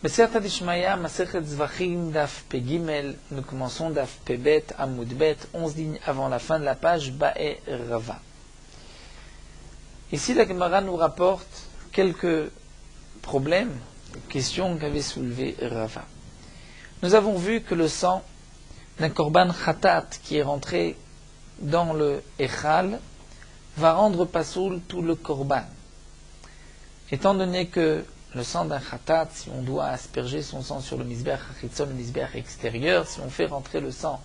Beserta Dishmaya, Masechet Zvachim, Daf P Gimel, nous commençons Daf P Bet, Amoud Bet, 11 lignes avant la fin de la page, Ba'e Rava. Ici, la Gemara nous rapporte quelques problèmes, questions qu'avait soulevé Rava. Nous avons vu que le sang d'un korban khatat qui est rentré dans le echal va rendre pasoul tout le korban. Étant donné que le sang d'un khatat, si on doit asperger son sang sur le misbeach hachitzon, le misbeach extérieur, si on fait rentrer le sang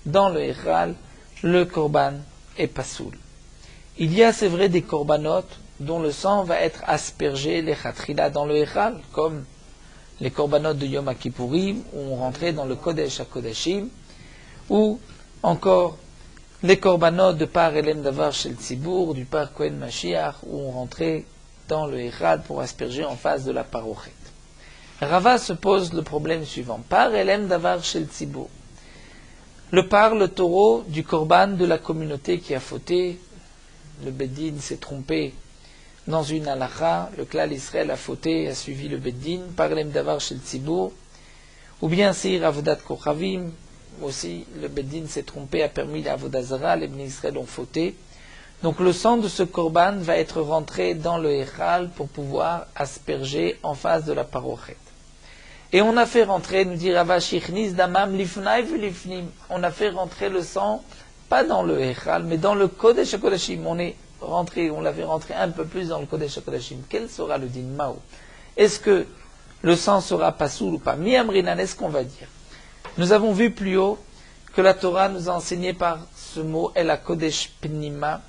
dans le echal, le korban est pasoul. Il y a, c'est vrai, des korbanot dont le sang va être aspergé les chatrila dans le echal, comme les korbanot de Yom Kippourim, où on rentrait dans le Kodesh HaKodashim, ou encore les korbanot de par Elem Davar Shel Tzibour, du par Kohen Mashiach, où on rentrait dans le Echad pour asperger en face de la parochet. Rava se pose le problème suivant. Par Elem Davar Shel Tzibour. Le taureau du korban de la communauté qui a fauté, le Beddin s'est trompé dans une halacha, le klal Israël a fauté, a suivi le Beddin, par Elem Davar Shel Tzibour, ou bien Seir Avodat Kochavim, aussi le Beddin s'est trompé, a permis l'Avodat Zara, les Bnei Israël ont fauté. Donc le sang de ce korban va être rentré dans le echal pour pouvoir asperger en face de la parochet. Et on a fait rentrer, nous dit Rava Shichnis Damam Lifnai V'Lifnim, on a fait rentrer le sang, pas dans le echal, mais dans le Kodesh HaKodashim. On l'avait rentré un peu plus dans le Kodesh HaKodashim. Quel sera le din Mao? Est-ce que le sang sera pasoul ou pas? Miamrinan, est-ce qu'on va dire? Nous avons vu plus haut que la Torah nous a enseigné par ce mot El HaKodesh Pnima,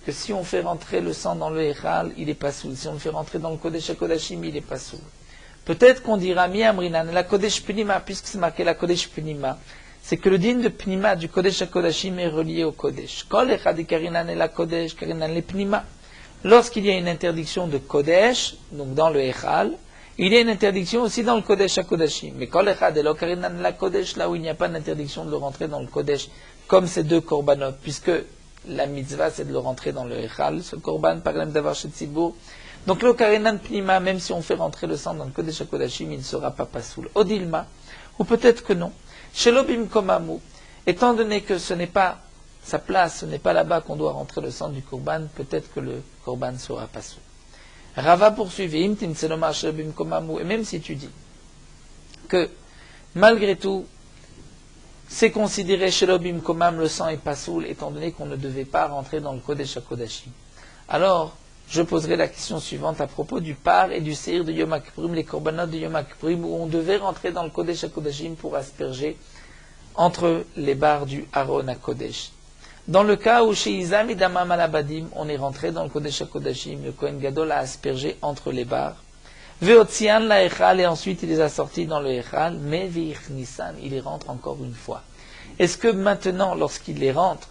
que si on fait rentrer le sang dans le Echal, il est pas soul. Si on le fait rentrer dans le Kodesh HaKodashim, il est pas soul. Peut-être qu'on dira Miamrinan, la Kodesh Pnima, puisque c'est marqué la Kodesh Pnima, c'est que le din de Pnima du Kodesh HaKodashim est relié au Kodesh. Kol Echad Karinan et la Kodesh, Karinan le Pnima. Lorsqu'il y a une interdiction de Kodesh, donc dans le Echal, il y a une interdiction aussi dans le Kodesh HaKodashim. Mais Kol Echad et Karinan la Kodesh, là où il n'y a pas d'interdiction de le rentrer dans le Kodesh, comme ces deux korbanot, puisque la mitzvah, c'est de le rentrer dans le Echal, ce korban, par exemple, d'avoir chez Tzibour. Donc, le Karinan Pnima, même si on fait rentrer le sang dans le Kodesh HaKodashim, il ne sera pas pasoul. Odilma, ou peut-être que non. Chez l'Obim Komamu, étant donné que ce n'est pas sa place, ce n'est pas là-bas qu'on doit rentrer le sang du korban, peut-être que le korban sera pasoul. Rava poursuivit, Imtim Tselomar chez l'Obim Komamu, et même si tu dis que, malgré tout, c'est considéré chez l'Obim Komam, le sang est pasoul, étant donné qu'on ne devait pas rentrer dans le Kodesh HaKodashim. Alors, je poserai la question suivante à propos du par et du seir de Yom Kippourim, les korbanot de Yom Kippourim, où on devait rentrer dans le Kodesh HaKodashim pour asperger entre les barres du Aaron HaKodesh. Dans le cas où chez Izam et Damam Alabadim, on est rentré dans le Kodesh HaKodashim, le Kohen Gadol a aspergé entre les barres. Veotzian la Echal, et ensuite il les a sortis dans le Echal, mais Veichnisan, il les rentre encore une fois. Est-ce que maintenant, lorsqu'il les rentre,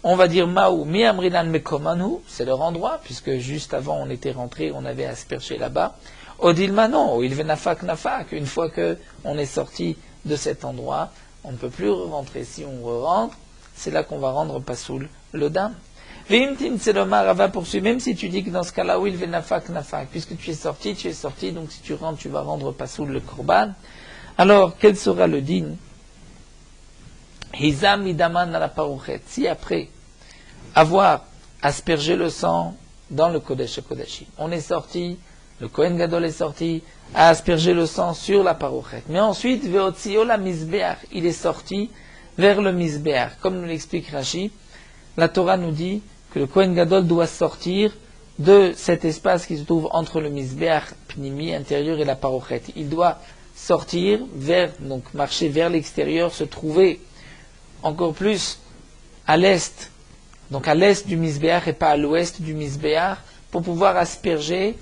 on va dire Maou, Miamrinan Mekomanu, c'est leur endroit, puisque juste avant on était rentré, on avait aspergé là-bas. Odilma non, il venafak nafak, une fois qu'on est sorti de cet endroit, on ne peut plus rentrer. Si on rentre, c'est là qu'on va rendre pasoul le dam. Veimtim Tselomar, Rava poursuit, même si tu dis que dans ce cas-là, il venafak nafak, puisque tu es sorti, donc si tu rentres, tu vas rendre pasoul le korban. Alors, quel sera le din? Hizam idaman à la parochet. Si après avoir aspergé le sang dans le Kodesh HaKodashim, on est sorti, le Kohen Gadol est sorti, a aspergé le sang sur la parochet. Mais ensuite, veotzio la misbeach, il est sorti vers le misbeach. Comme nous l'explique Rashi, la Torah nous dit que le Kohen Gadol doit sortir de cet espace qui se trouve entre le misbeach pnimi intérieur et la parochet. Il doit sortir donc marcher vers l'extérieur, se trouver encore plus à l'est, donc à l'est du misbeach et pas à l'ouest du misbeach, pour pouvoir asperger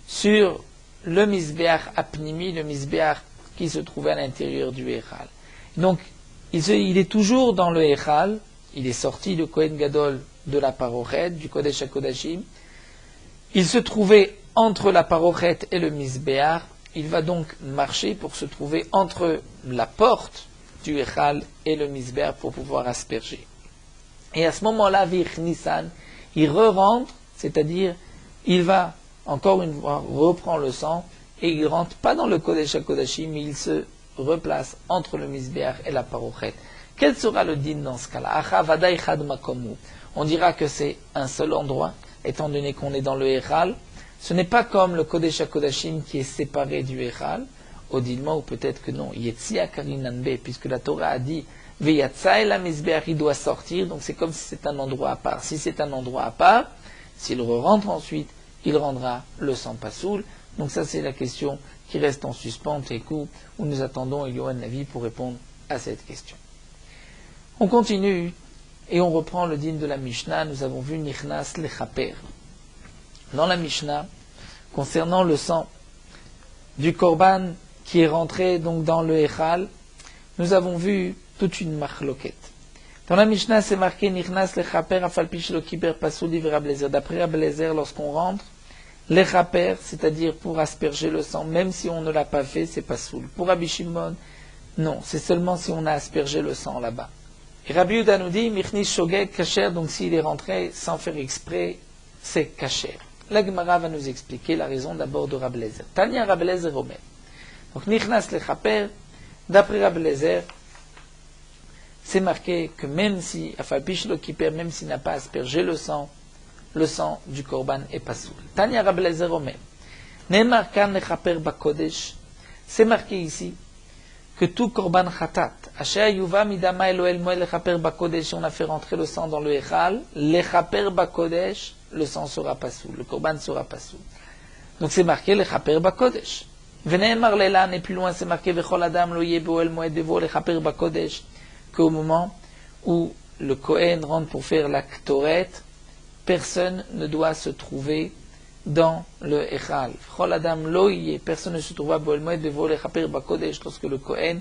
sur le misbeach apnimi, le misbeach qui se trouvait à l'intérieur du Echal. Donc, il est toujours dans le Echal, il est sorti de Kohen Gadol de la parochet, du Kodesh HaKodashim, il se trouvait entre la parochet et le misbeach, il va donc marcher pour se trouver entre la porte du Echal et le misbeach pour pouvoir asperger. Et à ce moment-là, Vichnisan, il re-rentre, c'est-à-dire, il va, encore une fois, reprend le sang, et il ne rentre pas dans le Kodesh HaKodashim, mais il se replace entre le Mizbeach et la Parochet. Quel sera le din dans ce cas-là? Acha Vadaï Chad Makomu. On dira que c'est un seul endroit, étant donné qu'on est dans le Echal. Ce n'est pas comme le Kodesh HaKodashim qui est séparé du Echal, au Dilma, ou peut-être que non. Yetzia Karinanbe, puisque la Torah a dit Veyatsa la Mizbeach, il doit sortir, donc c'est comme si c'est un endroit à part. Si c'est un endroit à part, s'il rentre ensuite, il rendra le sang pasoul. Donc ça, c'est la question qui reste en suspens, et où nous attendons Yohan Navi pour répondre à cette question. On continue et on reprend le din de la Mishnah. Nous avons vu Nichnas lechaper. Dans la Mishnah, concernant le sang du korban qui est rentré donc dans le Echal, nous avons vu toute une marloquette. Dans la Mishnah, c'est marqué Nichnas lechaper afalpish lo kiper pasoul divrei Rabbi Eliezer. D'après Rabbi Eliezer, lorsqu'on rentre, lechaper, c'est-à-dire pour asperger le sang, même si on ne l'a pas fait, c'est pasoul. Pour Rabbi Shimon, non, c'est seulement si on a aspergé le sang là-bas. Et Rabbi Yehuda nous dit, Michnis Shogeg Kacher, donc s'il est rentré sans faire exprès, c'est Kacher. La Gemara va nous expliquer la raison d'abord de Rabbi Eliezer. Tanya Rabbi Eliezer Omer. Donc Nichnas lechaper, d'après Rabbi Eliezer, c'est marqué que même si, Afalpish lo kiper, même s'il n'a pas aspergé le sang du korban est pasoul. Tanya Rabbi Eliezer Omer. Ne'emar kan lechaper bakodesh, c'est marqué ici que tout korban khatat, asher yuva midama eloel moed lechaper bakodesh, on a fait rentrer le sang dans le echal, lechaper bakodesh, le sang sera pasoul, le korban sera pasoul. Donc c'est marqué lechaper bakodesh. Vene'emar lelan, et plus loin c'est marqué vechol adam lo yeh boel moed devo lechaper bakodesh, qu'au moment où le Kohen rentre pour faire la ktoret, personne ne doit se trouver dans le Echal. Chol Adam loye, personne ne se trouve à Boel Moed Bevo le Chaper Bakodesh, lorsque le Kohen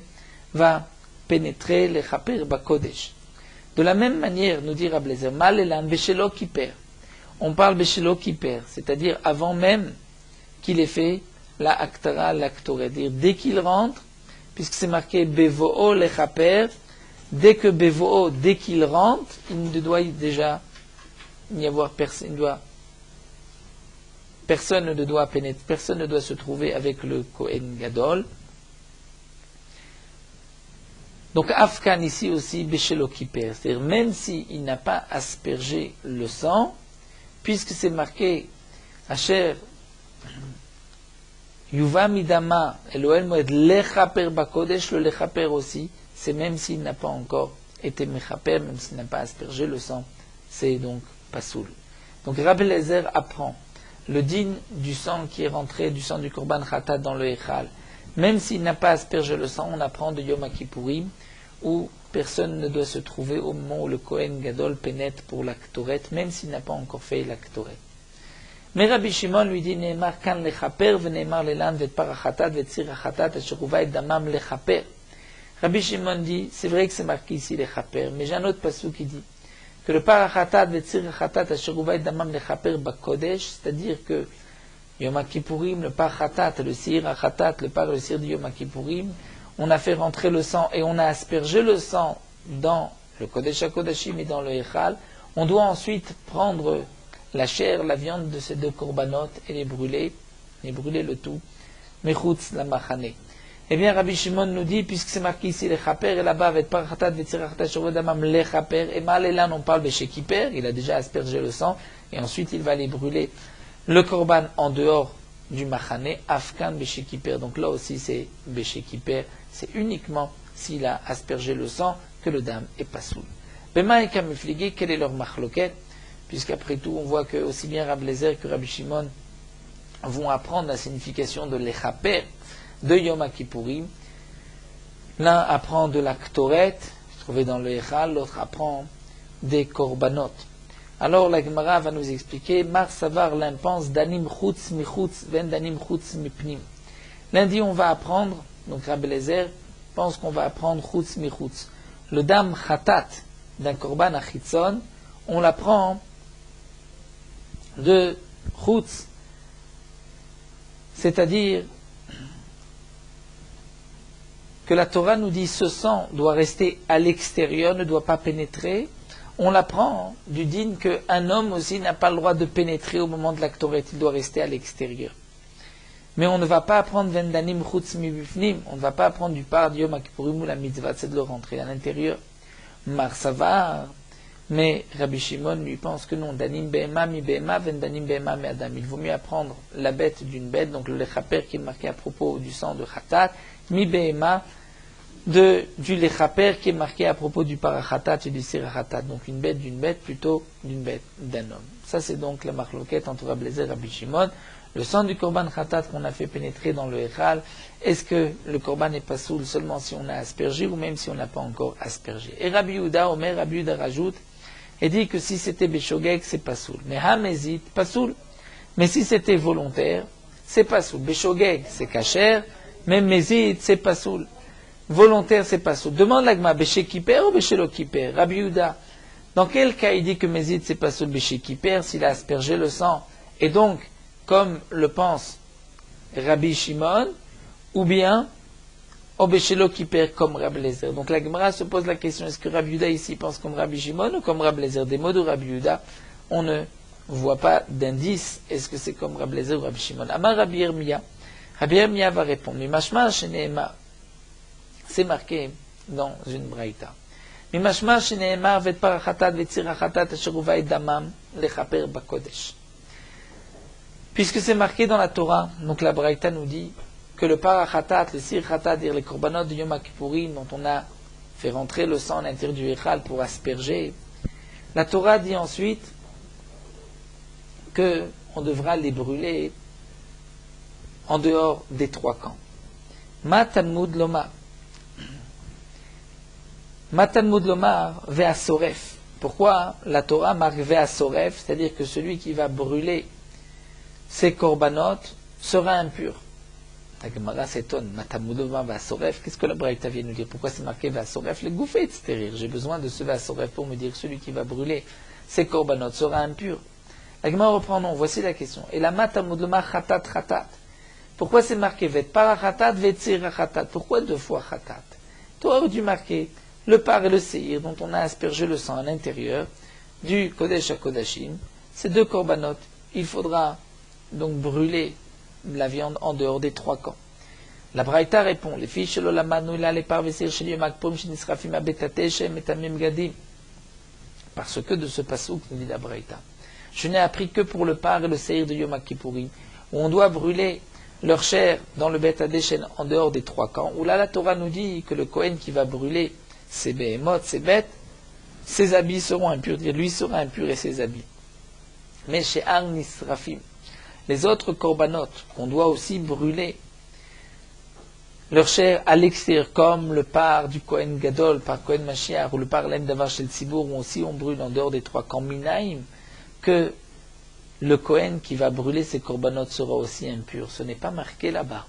va pénétrer le Chaper Bakodesh. De la même manière, nous dit Rabbi Eliezer, Mal Elan Beshelo Kiper. On parle Beshelo Kiper, c'est-à-dire avant même qu'il ait fait la Aktara, l'Aktoret. Dès qu'il rentre, puisque c'est marqué Bevo'o le Chaper, dès qu'il rentre, il ne doit déjà n'y avoir personne, personne ne doit pénétrer, personne ne doit se trouver avec le Kohen Gadol. Donc Afkan ici aussi Beshelo Kiper, c'est-à-dire même s'il n'a pas aspergé le sang, puisque c'est marqué Asher Yuva Midama Eloel Moed Lechaper Bakodesh, le Lechaper aussi, c'est même s'il n'a pas encore été Mechaper, même s'il n'a pas aspergé le sang, c'est donc pasoul. Donc Rabbi Eliezer apprend le din du sang qui est rentré, du sang du korban khatat dans le echal, même s'il n'a pas aspergé le sang, on apprend de Yom Kippourim, où personne ne doit se trouver au moment où le Kohen Gadol pénètre pour la ktoret, même s'il n'a pas encore fait la ktoret. Mais Rabbi Shimon lui dit, Ne'emar kan lechaper, ve'ne'emar lelan ve't parachatat ve't sirachatat, asher uva et damam lechaper. Rabbi Shimon dit, c'est vrai que c'est marqué ici lechaper, mais j'ai un autre passou qui dit que le parachatat ve't sirachatat, asher uva et damam lechaper bakodesh, c'est-à-dire que Yom Kippourim, le parachatat, le sirachatat, le sir de Yom Kippourim, on a fait rentrer le sang et on a aspergé le sang dans le Kodesh HaKodashim et dans le Echal. On doit ensuite prendre la chair, la viande de ces deux korbanot et les brûler le tout, mechutz la machane. Eh bien, Rabbi Shimon nous dit, puisque c'est marqué ici les chaper, et là-bas, vet parachatat, vet sirachatat, shovodamam les chaper, et malélan, on parle de chez Kiper, il a déjà aspergé le sang, et ensuite il va aller brûler le korban en dehors du machane, afkan béché Kiper. Donc là aussi, c'est béché Kiper, c'est uniquement s'il a aspergé le sang que le dam est pasoul. Bema et kamifligé, quelle est leur machloket? Puisqu'après tout, on voit que aussi bien Rabbi Eliezer que Rabbi Shimon vont apprendre la signification de l'Echaper de Yom Kippourim. L'un apprend de la Ktoret, trouvé dans le Echal, l'autre apprend des Korbanot. Alors la Gemara va nous expliquer, Mar Savar, l'un pense, Danim Chutz Michutz, Ven Danim Chutz Mipnim. L'un dit, on va apprendre, donc Rabbi Eliezer pense qu'on va apprendre Chutz Michutz. Le Dam Khatat d'un Korban Achitzon, on l'apprend de Chutz, c'est-à-dire que la Torah nous dit ce sang doit rester à l'extérieur, ne doit pas pénétrer. On l'apprend du din qu'un homme aussi n'a pas le droit de pénétrer au moment de la Ktoret, il doit rester à l'extérieur. Mais on ne va pas apprendre vendanim chutz mibifnim, on ne va pas apprendre du par Yom Kippurim ou la mitzvah, c'est de le rentrer à l'intérieur. Mar savar, mais Rabbi Shimon lui pense que non, danim behema mi behema vendanim behema mi adam. Il vaut mieux apprendre la bête d'une bête, donc le lechaper qui est marqué à propos du sang de khatat, mi behema du lechaper qui est marqué à propos du parachatat et du sirachatat, donc une bête d'une bête plutôt d'une bête d'un homme. Ça c'est donc la marloquette entre Rabbi Eliezer et Rabbi Shimon. Le sang du korban khatat qu'on a fait pénétrer dans le Echal, est-ce que le korban n'est pas soul seulement si on a aspergé ou même si on n'a pas encore aspergé? Et Rabbi Yehuda, Omer, Rabbi Yehuda rajoute et dit que si c'était Beshogeg, c'est pas soul. Mais Hamezit, pas soul. Mais si c'était volontaire, c'est pas soul. Beshogeg, c'est kasher, mais Mezit, c'est pas soul. Volontaire, c'est pas soul. Demande l'agma, Beshe Kiper ou Beshe Lo Kiper? Rabbi Yehuda, dans quel cas il dit que Mezit, c'est pas soul Beshe Kiper s'il a aspergé le sang? Et donc, comme le pense Rabbi Shimon, ou bien Obeshelo qui perd comme Rabbi Eliezer. Donc la Gemara se pose la question, est-ce que Rabbi Yehuda ici pense comme Rabbi Shimon ou comme Rabbi Eliezer? Des mots de Rabbi Yehuda, on ne voit pas d'indice, est-ce que c'est comme Rabbi Eliezer ou Rabbi Shimon? Amar Rabbi Yirmiya. Rabbi Yirmiya va répondre, Mimashma sheneema, c'est marqué dans une braïta. Mimashma sheneema vet parachatat vet sirachatat asher uvay damam lechaper bakodesh. Puisque c'est marqué dans la Torah, donc la Braïta nous dit que le parachatat, le sirachatat, c'est-à-dire les korbanot de Yom Kippourim, dont on a fait rentrer le sang à l'intérieur du Echal pour asperger, la Torah dit ensuite que on devra les brûler en dehors des trois camps. Ma Talmud Lomar. Ma Talmud Lomar ve'asoref. Pourquoi la Torah marque ve'asoref, c'est-à-dire que celui qui va brûler ces korbanot sera impur. La Gemara s'étonne. Matamudova Vasoref, qu'est-ce que la Braïta vient nous dire? Pourquoi c'est marqué Vasoref? Le gouffet, c'est-à-dire, j'ai besoin de ce Vasoref pour me dire que celui qui va brûler ces korbanot sera impur. La Gemara reprend, non, voici la question. Et la Matamudoma Khatat Khatat. Pourquoi c'est marqué Vet Parachatat, Vet Sirachatat? Pourquoi deux fois Khatat? Tu aurais dû marquer le par et le seir dont on a aspergé le sang à l'intérieur du Kodesh à Kodashim. Ces deux korbanot, il faudra donc brûler la viande en dehors des trois camps. La Braïta répond, les filles chez l'Olamanu, là, les parvessir chez l'Yomakpom, chez Nisrafim, Abetateshem, et Tamim Gadim. Parce que de ce passouk, nous dit la Braïta, je n'ai appris que pour le par et le seir de Yom Kippourim, où on doit brûler leur chair dans le Bet Hadeshen en dehors des trois camps, où là la Torah nous dit que le Kohen qui va brûler ses behemoth, ses bêtes, ses habits seront impurs, lui sera impur et ses habits. Mais chez Ar Nisrafim, les autres korbanot qu'on doit aussi brûler leur chair à l'extérieur, comme le par du Kohen Gadol, par Kohen Mashiach, ou le par l'Em Davar Shel Tzibour, où aussi on brûle en dehors des trois camps Minaïm, que le Kohen qui va brûler ses korbanot sera aussi impur. Ce n'est pas marqué là-bas.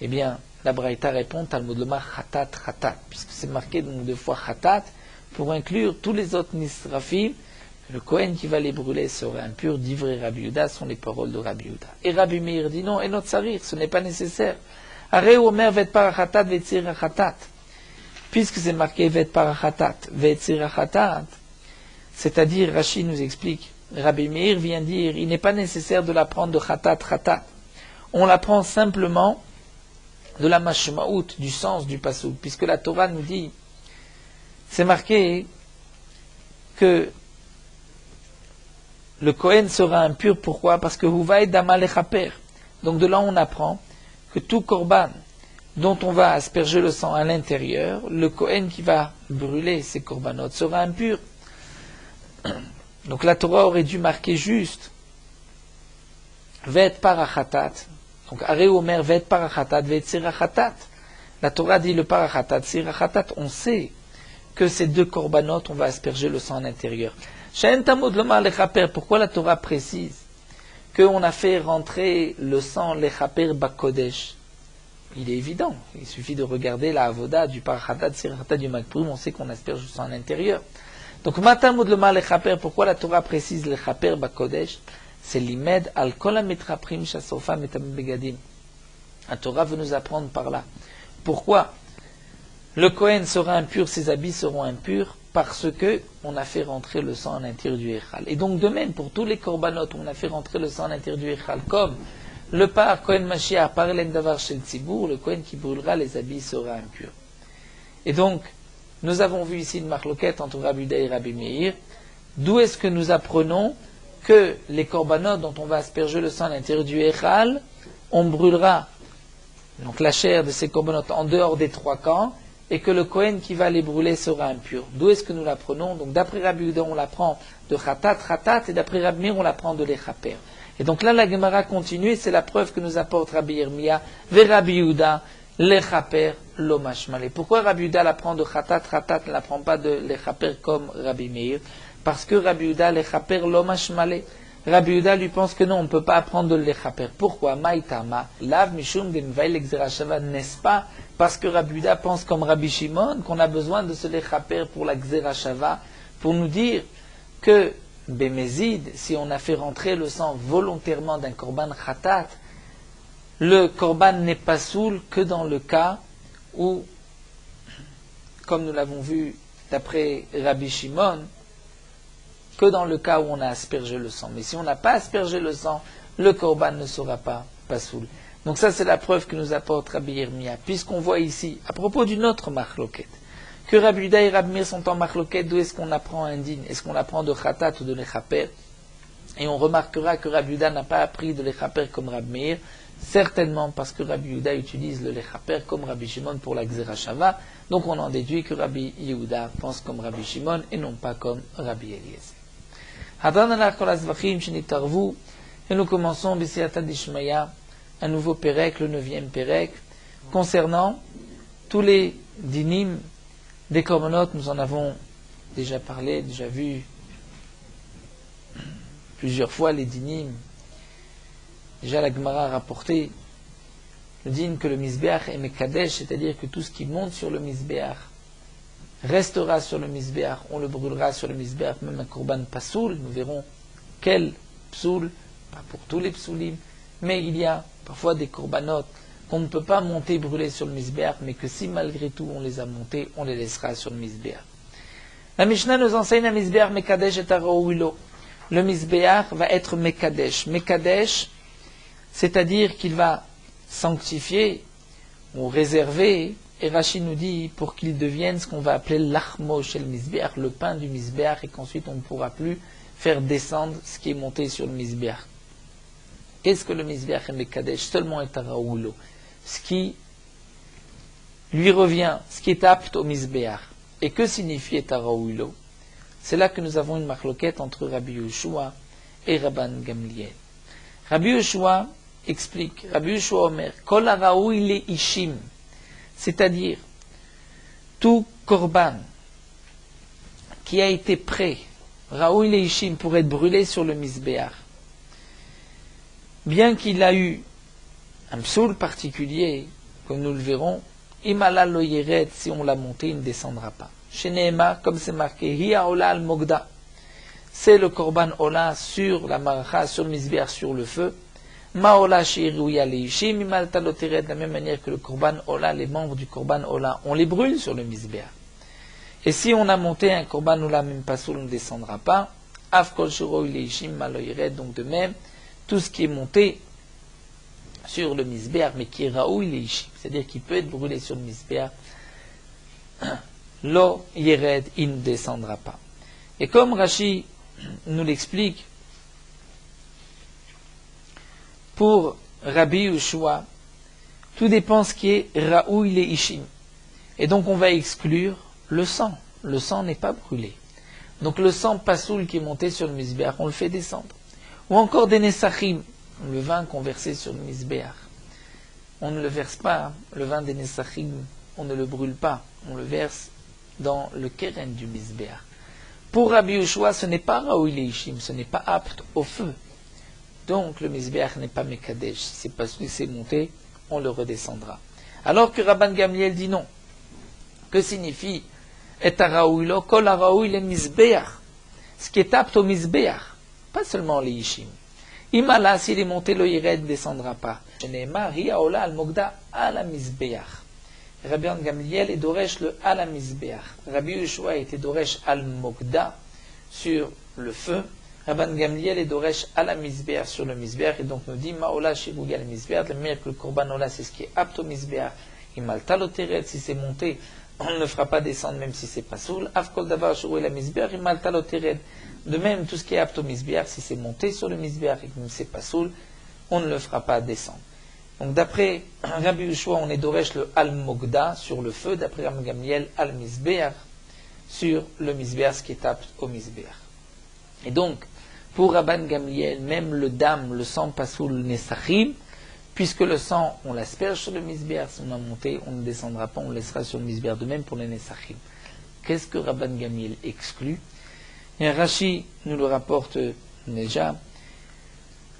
Eh bien, la Braïta répond, Talmud Lomar Khatat Khatat, puisque c'est marqué donc deux fois Khatat, pour inclure tous les autres Nisrafim. Le Kohen qui va les brûler sera impur, d'Ivre Rabbi Yehuda, sont les paroles de Rabbi Yehuda. Et Rabbi Meir dit non, et notre sarir, ce n'est pas nécessaire. Areu Omer vet parachatat vet sirachatat. Puisque c'est marqué vet parachatat vet sirachatat, c'est-à-dire, Rashi nous explique, Rabbi Meir vient dire, il n'est pas nécessaire de l'apprendre de khatat khatat. On l'apprend simplement de la mashmaout, du sens du passouk, puisque la Torah nous dit, c'est marqué que le Kohen sera impur, pourquoi? Parce que Huvaï Dama Lechaper. Donc de là on apprend que tout korban dont on va asperger le sang à l'intérieur, le Kohen qui va brûler ces korbanot sera impur. Donc la Torah aurait dû marquer juste Vet Parachatat. Donc Areu Omer Vet Parachatat Vet Sirachatat. La Torah dit le Parachatat, Sirachatat, on sait que ces deux korbanot on va asperger le sang à l'intérieur. Pourquoi la Torah précise qu'on a fait rentrer le sang lechaper bakodesh? Il est évident, il suffit de regarder la avoda du parachatat, sirachatat, du makpurim, on sait qu'on asperge le sang à l'intérieur. Donc, matamud lomar lechaper, pourquoi la Torah précise lechaper bakodesh? C'est l'imed al kol hametraprim shasofa metamim begadim. La Torah veut nous apprendre par là. Pourquoi le Kohen sera impur, ses habits seront impurs? Parce que on a fait rentrer le sang à l'intérieur du Echal. Et donc de même, pour tous les korbanot, on a fait rentrer le sang à l'intérieur du Echal, comme le par Kohen Mashiach, par Elen Davar Shel Tzibour, le Kohen qui brûlera les habits sera impur. Et donc, nous avons vu ici une marloquette entre Rabbi Yehuda et Rabbi Meir. D'où est-ce que nous apprenons que les korbanot dont on va asperger le sang à l'intérieur du Echal, on brûlera donc la chair de ces korbanot en dehors des 3 camps, et que le Kohen qui va les brûler sera impur. D'où est-ce que nous l'apprenons? Donc d'après Rabbi Yehuda, on l'apprend de Khatat, et d'après Rabbi Meir, on l'apprend de l'Echaper. Et donc là, la Gemara continue, et c'est la preuve que nous apporte Rabbi Yirmiyah, vers Rabbi Yehuda, l'Echaper, l'Omashmalé. Pourquoi Rabbi Yehuda l'apprend de Khatat, ne l'apprend pas de l'Echaper comme Rabbi Meir? Parce que Rabbi Yehuda, l'Echaper, l'Omashmalé. Rabbi Yehuda lui pense que non, on ne peut pas apprendre de l'Echaper. Pourquoi? Maïtama, Lav Mishum Denvaï l'Exerashava, n'est-ce pas? Parce que Rabbi Yehuda pense comme Rabbi Shimon qu'on a besoin de ce l'Echaper pour la Xerashava, pour nous dire que Bémézid, si on a fait rentrer le sang volontairement d'un korban khatat, le korban n'est pas soul que dans le cas où, comme nous l'avons vu d'après Rabbi Shimon, que dans le cas où on a aspergé le sang. Mais si on n'a pas aspergé le sang, le korban ne sera pas soul. Donc ça, c'est la preuve que nous apporte Rabbi Yirmiyah, puisqu'on voit ici, à propos d'une autre marloquette, que Rabbi Yehuda et Rabbi Meir sont en marloquette. D'où est-ce qu'on apprend un din? Est-ce qu'on apprend de Khatat ou de l'Echaper? Et on remarquera que Rabbi Yehuda n'a pas appris de l'Echaper comme Rabbi Meir, certainement parce que Rabbi Yehuda utilise le l'Echaper comme Rabbi Shimon pour la Xerashava. Donc on en déduit que Rabbi Yehuda pense comme Rabbi Shimon et non pas comme Rabbi Eliezer. Et nous commençons B'Siyata d'Ishmaya, un nouveau Pérec, le 9e Pérec, concernant tous les dinim des korbanot. Nous en avons déjà parlé, déjà vu plusieurs fois les dinim. Déjà la Gemara a rapporté le din que le Mizbeach est Mekadesh, c'est-à-dire que tout ce qui monte sur le Mizbeach restera sur le Mizbeach, on le brûlera sur le Mizbeach, même un korban pasoul. Nous verrons quel psoul, pas pour tous les psoulim, mais il y a parfois des korbanot qu'on ne peut pas monter brûler sur le Mizbeach, mais que si malgré tout on les a montés, on les laissera sur le Mizbeach. La Mishnah nous enseigne un Mizbeach Mekadesh et Taraouilo. Le Mizbeach va être Mekadesh. Mekadesh, c'est-à-dire qu'il va sanctifier ou réserver, et Rashi nous dit, pour qu'il devienne ce qu'on va appeler l'achmo chez le Mizbeach, le pain du Mizbeach, et qu'ensuite on ne pourra plus faire descendre ce qui est monté sur le Mizbeach. Qu'est-ce que le Mizbeach et Mekadesh? Seulement est Taraoulo. Ce qui lui revient, ce qui est apte au Mizbeach. Et que signifie Taraoulo? C'est là que nous avons une marloquette entre Rabbi Yehoshua et Rabban Gamliel. Rabbi Yehoshua explique, Rabbi Yehoshua Omer, Kol haraoui le ishim, c'est-à-dire tout korban qui a été prêt, raoui le ishim, pour être brûlé sur le Mizbeach, bien qu'il a eu un psoul particulier, comme nous le verrons, imala lo yered, si on l'a monté, il ne descendra pas. Chez Nehema, comme c'est marqué, hiya ola al mogda, c'est le korban ola sur la maracha, sur le Mizbeach, sur le feu. Ma ola shiruya leishim, imalta lo tered, de la même manière que le korban ola, les membres du korban ola, on les brûle sur le Mizbeach. Et si on a monté un korban ola, même pas soul, on ne descendra pas. Af kol shiruya leishim, malo yered, donc de même, tout ce qui est monté sur le Mizbeach, mais qui est raoui leishim, c'est-à-dire qui peut être brûlé sur le Mizbeach, lo yered, il ne descendra pas. Et comme Rashi nous l'explique, pour Rabbi Yehoshua, tout dépend ce qui est raoui leishim. Et donc on va exclure le sang. Le sang n'est pas brûlé. Donc le sang pasoul qui est monté sur le Mizbeach, on le fait descendre. Ou encore des Nesachim, le vin qu'on versait sur le Mizbeach. On ne le verse pas, le vin des Nesachim, on ne le brûle pas, on le verse dans le keren du Mizbeach. Pour Rabbi Yehoshua, ce n'est pas raoui leishim, ce n'est pas apte au feu. Donc le Mizbeach n'est pas Mekadesh. Si c'est pas celui qui s'est monté, on le redescendra. Alors que Rabban Gamliel dit non. Que signifie et araouilo kol araoui le Mizbeach? Ce qui est apte au Mizbeach, pas seulement les Ishim. Imala, s'il est monté, le Yired ne descendra pas. Sheneema hiya ola al mogda ala Mizbeach. Rabban Gamliel est doresh le ala Mizbeach. Rabbi Yehoshua était doresh al mogda sur le feu. Rabban Gamliel est d'Oresh à la misbéar sur le misbéar, et donc nous dit Maola Shiruga le misbéar, de la manière que le korban ola c'est ce qui est apte au misbéar, et maltaloteret, si c'est monté, on ne le fera pas descendre même si c'est pas soul. Afkol davar shurou la misbéar, et maltaloteret. De même, tout ce qui est apte au misbéar, si c'est monté sur le misbéar et que c'est pas soul, on ne le fera pas descendre. Donc d'après Rabbi Yehoshua, on est d'Oresh le al-mogda sur le feu, d'après Rabban Gamliel al-misbéar sur le misbéar, ce qui est apte au misbéar. Et donc, pour Rabban Gamliel, même le dam, le sang pasoul nesachim, puisque le sang, on l'asperge sur le misbéar, si on a monté, on ne descendra pas, on le laissera sur le misbéar, de même pour les nesachim. Qu'est-ce que Rabban Gamliel exclut? Et Rashi nous le rapporte déjà.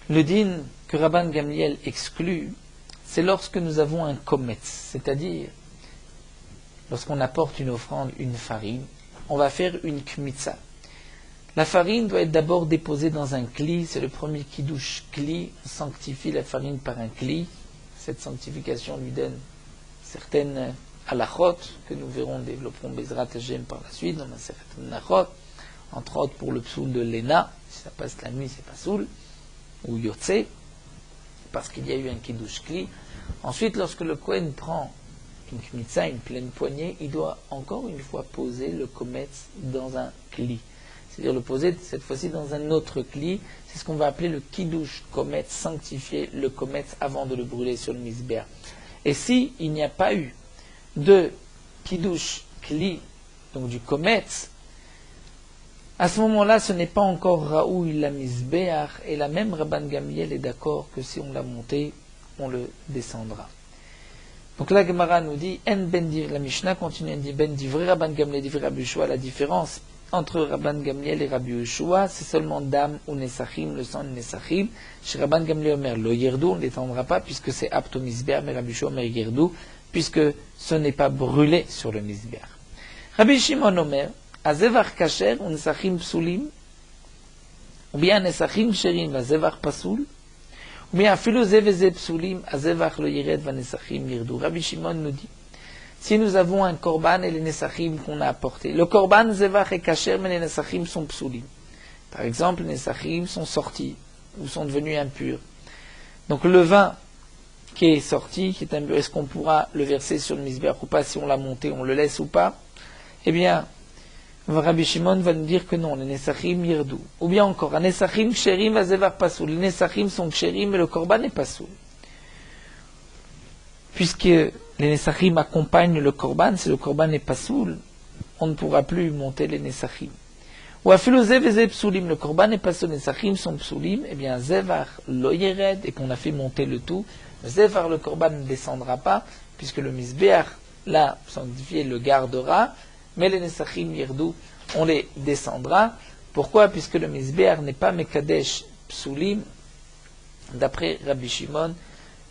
Le din que Rabban Gamliel exclut, c'est lorsque nous avons un kometz, c'est-à-dire lorsqu'on apporte une offrande, une farine, on va faire une kmitza. La farine doit être d'abord déposée dans un kli, c'est le premier kiddush kli, on sanctifie la farine par un kli. Cette sanctification lui donne certaines halachot que nous verrons, développerons Bezrat Hashem par la suite, dans un certain nachot, entre autres pour le psoul de Léna, si ça passe la nuit c'est pas soul, ou yotse, parce qu'il y a eu un kiddush kli. Ensuite, lorsque le Kohen prend une kmitza, une pleine poignée, il doit encore une fois poser le kometz dans un kli. C'est-à-dire le poser cette fois-ci dans un autre kli. C'est ce qu'on va appeler le kiddush kometz, sanctifier le kometz avant de le brûler sur le misbéar. Et si il n'y a pas eu de kiddush kli, donc du kometz, à ce moment-là, ce n'est pas encore raoui la misbéar, et la même Rabban Gamliel est d'accord que si on l'a monté, on le descendra. Donc la Gemara nous dit, la Mishnah continue à dire, ben divrei Rabban Gamliel divrei Rabbi Yehoshua, la différence entre Rabban Gamliel et Rabbi Yehoshua, c'est seulement dam ou nesachim, le sang de nesachim. Chez Rabban Gamliel Omer, lo yerdou, on ne l'étendra pas puisque c'est apto misbéar, mais Rabbi Yehoshua Omer yerdou, puisque ce n'est pas brûlé sur le misbéar. Rabbi Shimon Omer, azevach kasher ou nesachim psulim, ou bien nesachim sherim va zevach pasoul, ou bien afilo zeveze psulim, azevach lo yired va nesachim yerdou. Rabbi Shimon nous dit, si nous avons un korban et les nesachim qu'on a apportés, le korban zevach est kasher, mais les nesachim sont psulim. Par exemple, les nesachim sont sortis ou sont devenus impurs. Donc le vin qui est sorti, qui est impur, est-ce qu'on pourra le verser sur le misbéar ou pas? Si on l'a monté, on le laisse ou pas? Eh bien, Rabbi Shimon va nous dire que non, les nesachim yirdou. Ou bien encore, un nesachim ksherim va zevach pasoul. Les nesachim sont ksherim, mais le korban n'est pasoul. Puisque les nesachim accompagnent le korban, si le korban n'est pas soul, on ne pourra plus monter les nesachim. Ou afilo zev psulim, le korban n'est pas soul, les nesachim sont psulim, eh bien zevar lo yered, et qu'on a fait monter le tout, zevar le korban ne descendra pas, puisque le misbéar, là, sanctifié, le gardera, mais les nesachim yerdou, on les descendra. Pourquoi? Puisque le misbéar n'est pas mekadesh psulim, d'après Rabbi Shimon,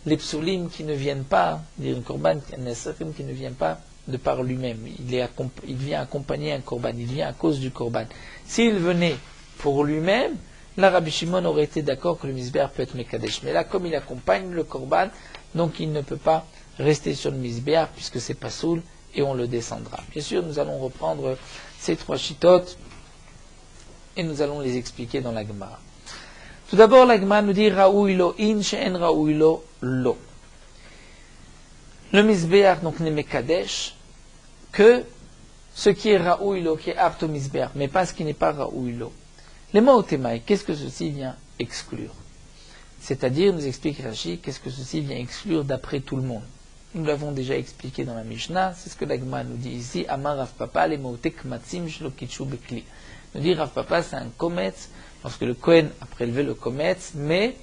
les psulim qui ne viennent pas, dire un korban, un nesachim qui ne vient pas de par lui-même, il vient accompagner un korban, il vient à cause du korban. S'il venait pour lui-même, là Rabbi Shimon aurait été d'accord que le misbéar peut être mekadesh. Mais là, comme il accompagne le korban, donc il ne peut pas rester sur le misbéar puisque c'est pas soul et on le descendra. Bien sûr, nous allons reprendre ces trois chitotes et nous allons les expliquer dans la Gemara. Tout d'abord, la Gemara nous dit Raouilo in she'en Raouilo lo. Le misbéar donc n'est mekadesh que ce qui est Raouilo, qui est apte au misbéar, mais pas ce qui n'est pas Raouilo. Les mots temaï, qu'est-ce que ceci vient exclure? C'est-à-dire, nous explique Rashi, qu'est-ce que ceci vient exclure d'après tout le monde? Nous l'avons déjà expliqué dans la Mishnah, c'est ce que la Gemara nous dit ici, Amar Rav Papa, les mots tekmatzim shelo kitchu bekli. Nous dit Rav Papa, c'est un kometz, lorsque le Kohen a prélevé le kometz, mais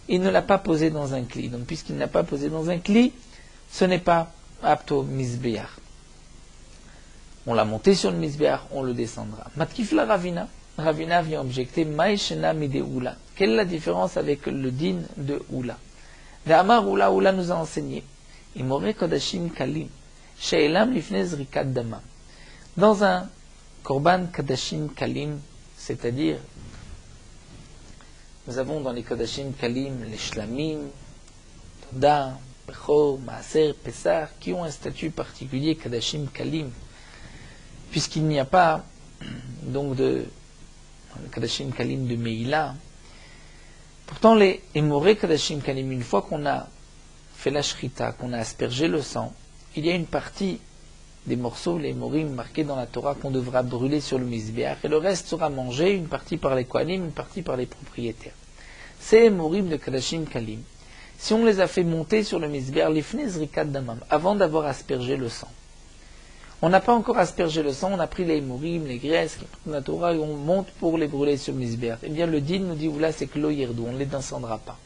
il ne l'a pas posé dans un kli. Donc, puisqu'il n'a pas posé dans un kli, ce n'est pas apte au misbéar. On l'a monté sur le misbéar, on le descendra. Matkifla Ravina. Ravina vient objecter Maïshena mide Oula. Quelle est la différence avec le din de Oula? Ve'amar Oula, Oula nous a enseigné. Imore Kodashim Kalim. She'elam lifnei zrikat dama. Dans un korban Kodashim Kalim, c'est-à-dire, nous avons dans les Kodashim Kalim les Shlamim, Toda, Bechor, Maaser, Pessah, qui ont un statut particulier Kodashim Kalim, puisqu'il n'y a pas donc de le Kadashim Kalim de Meïla. Pourtant, les Emoré Kadashim Kalim, une fois qu'on a fait la shrita, qu'on a aspergé le sang, il y a une partie des morceaux, les morim marqués dans la Torah, qu'on devra brûler sur le misbéach, et le reste sera mangé, une partie par les kohanim, une partie par les propriétaires. Ces morim de Kadashim Kalim, si on les a fait monter sur le misbéach, les fnez rikat damam, avant d'avoir aspergé le sang. On n'a pas encore aspergé le sang, on a pris les morim, les graisses, la Torah, et on monte pour les brûler sur le misbéach. Eh bien, le din nous dit, oula, c'est que l'eau yerdou, on ne les descendra pas.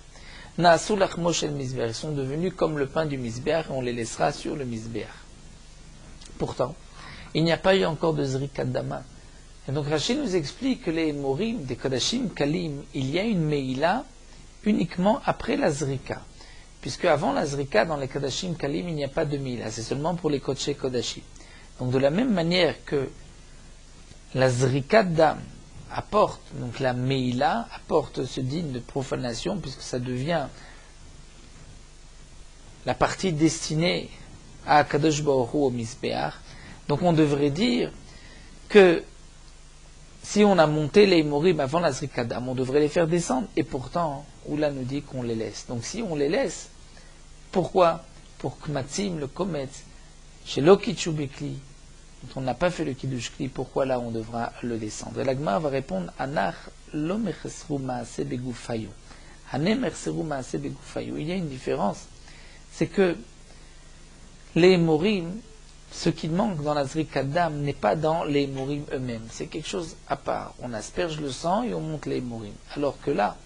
Na'asu lachmosh el misbéach, ils sont devenus comme le pain du misbéach, et on les laissera sur le misbéach. Pourtant, il n'y a pas eu encore de zrikat dama. Et donc Rachid nous explique que les morim des Kodashim Kalim, il y a une meïla uniquement après la zrika. Puisque avant la zrika, dans les Kodashim Kalim, il n'y a pas de meïla. C'est seulement pour les Kodshe Kodashim. Donc de la même manière que la zrikat dam apporte, donc la meïla apporte ce digne de profanation, puisque ça devient la partie destinée à Kadosh Baruch Hu au Misbéach. Donc on devrait dire que si on a monté les morim avant la zrikadam, on devrait les faire descendre. Et pourtant, Oula nous dit qu'on les laisse. Donc si on les laisse, pourquoi? Pour Kmatzim, le Kometz, chez Lokitchu Bekli, on n'a pas fait le Kiddush Kli, pourquoi là on devra le descendre? Et la Gemara va répondre, Anach lo mechesru maase begufayu. Hane mechesru maase begufayu. Il y a une différence. C'est que les morim, ce qui manque dans la zrikadam n'est pas dans les morim eux-mêmes. C'est quelque chose à part. On asperge le sang et on monte les morim. Alors que là,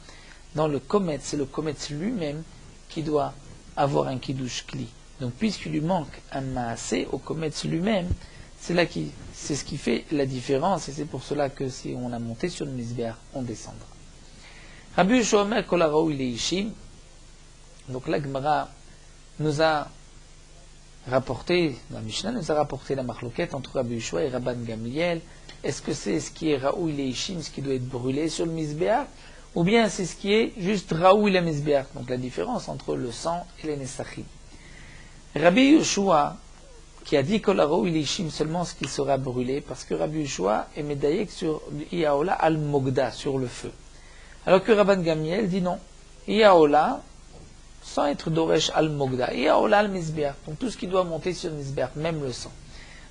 dans le kometz, c'est le kometz lui-même qui doit avoir un kiddush kli. Donc puisqu'il lui manque un maasé au kometz lui-même, c'est ce qui fait la différence. Et c'est pour cela que si on a monté sur le misbéach, on descendra. Rabbi Yehoshua Omer kol haraou leishim. Donc la Gemara nous a rapporté, la Mishnah nous a rapporté la marloquette entre Rabbi Yehoshua et Rabban Gamliel. Est-ce que c'est ce qui est Raoui Leishim, ce qui doit être brûlé sur le Misbéach, ou bien c'est ce qui est juste Raoui le Misbéach, donc la différence entre le sang et les Nesachim. Rabbi Yehoshua, qui a dit que la Raoui Leishim seulement ce qui sera brûlé, parce que Rabbi Yehoshua est médaillé sur Iaola al-Mogda, sur le feu. Alors que Rabban Gamliel dit non, Iaola, sans être Doresh al-Mogda, et Aola al-Mizbeach, donc tout ce qui doit monter sur le Mizbeach, même le sang.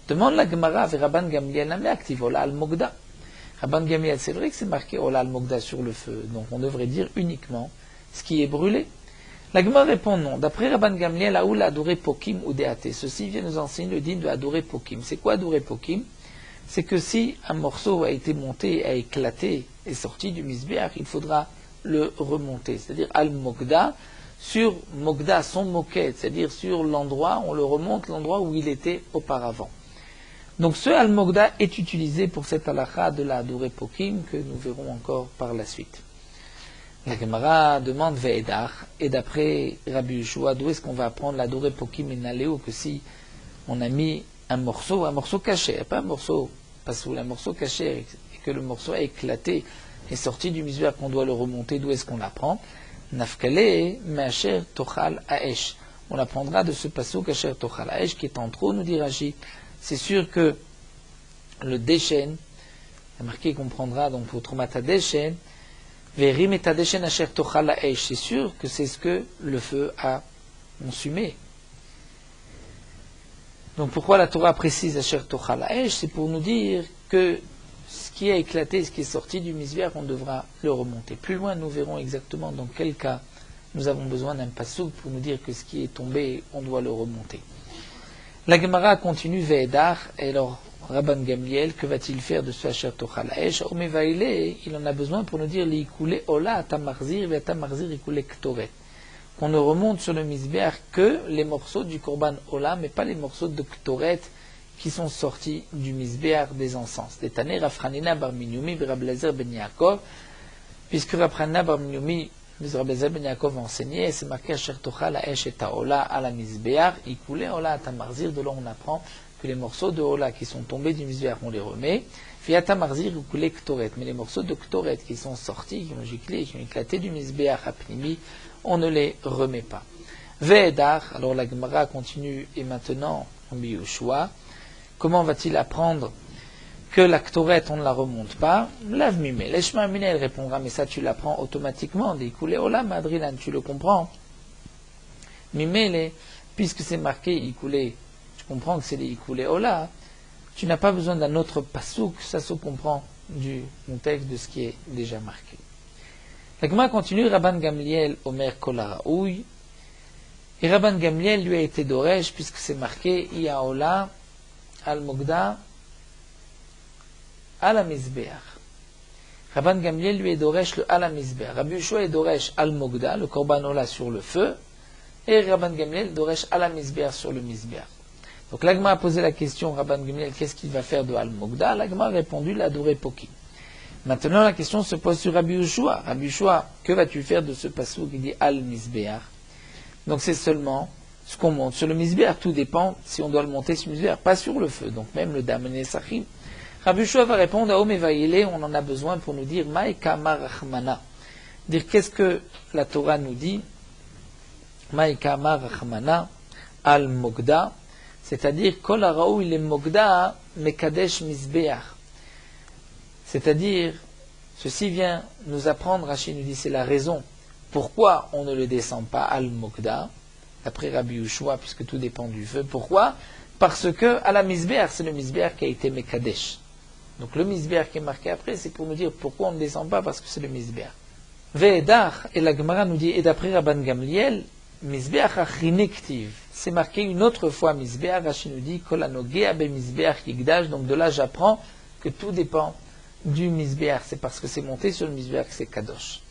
Demande la Gemara vers Rabban Gamliel, mais active Ola al-Mogda. Rabban Gamliel, c'est vrai que c'est marqué Ola al-Mogda sur le feu, donc on devrait dire uniquement ce qui est brûlé. La Gemara répond non. D'après Rabban Gamliel, Aoula adoré Pokim ou Deate. Ceci vient nous enseigner le din de adorer Pokim. C'est quoi adorer Pokim? C'est que si un morceau a été monté, a éclaté, est sorti du Mizbeach, il faudra le remonter, c'est-à-dire al-Mogda, sur Mogda, son moquette, c'est-à-dire sur l'endroit, on le remonte l'endroit où il était auparavant. Donc ce al-Mogda est utilisé pour cette halakha de la Adoré Pokim que nous verrons encore par la suite. La Gemara demande Ve'edach, et d'après Rabbi Yehoshua, d'où est-ce qu'on va apprendre l'Adoré Pokim et Naléo, que si on a mis un morceau caché, pas un morceau, parce que un morceau caché, et que le morceau a éclaté, est sorti du misbéach, qu'on doit le remonter, d'où est-ce qu'on l'apprend? Nafkale Me'asher Tochal Haesh. On apprendra de ce passouk Asher Tochal Haesh qui est en trop, nous dit Rashi. C'est sûr que le Deshen, il y a marqué qu'on prendra donc pour Tromata Deshen, Verim et Deshen Asher Tochal Haesh. C'est sûr que c'est ce que le feu a consumé. Donc pourquoi la Torah précise Asher Tochal Haesh? C'est pour nous dire que ce qui a éclaté, ce qui est sorti du misbéach, on devra le remonter. Plus loin, nous verrons exactement dans quel cas nous avons besoin d'un passouk pour nous dire que ce qui est tombé, on doit le remonter. La Gemara continue Ve'edach, et alors Rabban Gamliel, que va-t-il faire de ce Asher Tochal Haesh? Omevaile, il en a besoin pour nous dire l'ikoulé ola atamarzir ve atamarzir ikoulé ktoret. Qu'on ne remonte sur le misbéach que les morceaux du korban ola, mais pas les morceaux de ktoret qui sont sortis du misbéach des encens. Détané Rafranina bar Minyoumi Rablazer ben Yaakov, puisque Rafranina bar Minyoumi Rablazer ben Yaakov enseignait, c'est marqué Asher Tochal Haesh et Ola à la misbéach, ikoulé ola atamarzir. De là on apprend que les morceaux de ola qui sont tombés du misbéach, on les remet. Fi atamarzir ikoulé ktoret, mais les morceaux de ktoret qui sont sortis, qui ont giclé, qui ont éclaté du misbéach à Pnimi, on ne les remet pas. Ve'edach, alors la Gemara continue, et maintenant Rabbi Yehoshua, comment va-t-il apprendre que la Ktoret, on ne la remonte pas, lave mimé. L'Eshma Mine, elle répondra, mais ça tu l'apprends automatiquement, des Ikulé Olam Adrilan, tu le comprends. Mimé, puisque c'est marqué Ikulé, tu comprends que c'est les Ikulé Ola, tu n'as pas besoin d'un autre pasouk, ça se comprend du contexte de ce qui est déjà marqué. La Gemara continue, Rabban Gamliel Omer Kola Raoui, et Rabban Gamliel lui a été d'Oresh, puisque c'est marqué Iaola Al-Mogda Al-Mizbeach. Rabban Gamliel lui est d'Oresh le Al-Mizbeach. Rabbi Yoshua est d'Oresh Al-Mogda, le Korban Ola sur le feu, et Rabban Gamliel d'Oresh Al-Mizbeach sur le Mizbeach. Donc l'Agma a posé la question, Rabban Gamliel, qu'est-ce qu'il va faire de Al-Mogda? L'Agma a répondu, l'adorer Pokim. Maintenant la question se pose sur Rabbi Yoshua. Rabbi Yoshua, que vas-tu faire de ce passou qui dit Al-Mizbeach? Donc c'est seulement ce qu'on monte sur le Mizbeach. Tout dépend si on doit le monter sur le Mizbeach, pas sur le feu. Donc même le Damene Sachim. Rabbi Yoshua va répondre à Omevaïle, on en a besoin pour nous dire Maïka Marachmana. Dire qu'est-ce que la Torah nous dit Maïka Marachmana Al-Mogda. C'est-à-dire, Kol haraou il est mogda mekadesh mizbeach. C'est-à-dire, ceci vient nous apprendre, Rachid nous dit, c'est la raison pourquoi on ne le descend pas al mogda, d'après Rabbi Yoshua, puisque tout dépend du feu. Pourquoi? Parce que à la mizbeach, c'est le mizbeach qui a été mekadesh. Donc le mizbeach qui est marqué après, c'est pour nous dire pourquoi on ne descend pas, parce que c'est le mizbeach. Ve'edach, et la Gemara nous dit, et d'après Rabban Gamliel, mizbeach achiniktiv. C'est marqué une autre fois Mizbeach, Rashi nous dit Kolanogea be Mizbeach Yigdash. Donc de là j'apprends que tout dépend du Mizbeach. C'est parce que c'est monté sur le Mizbeach que c'est Kadosh.